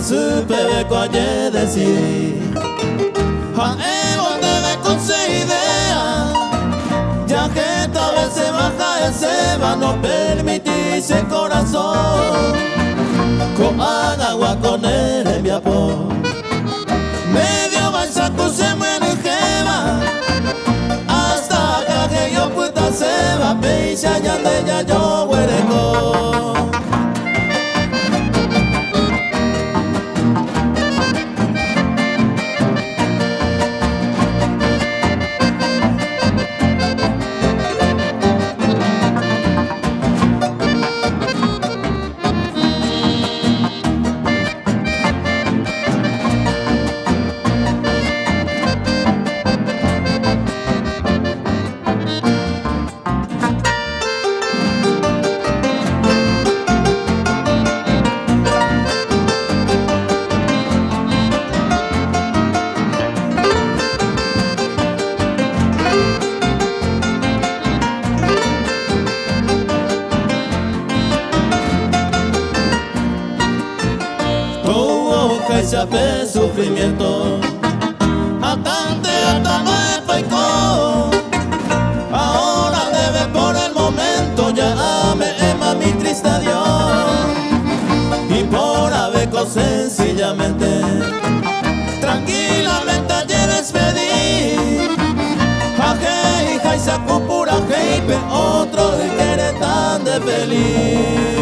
supe cualle decir Jaevo debe conseguir idea, ya que tal vez se baja el seba, no permitirse corazón con agua con el viapo medio balsaco se muere gema hasta que yo puta seba peisha yande ya yo huereco. Chape sufrimiento atante hasta no ahora debe por el momento ya me ema mi triste adiós y por haber sencillamente tranquilamente ayer despedí a hija y saco pura pe otro que eres tan de feliz.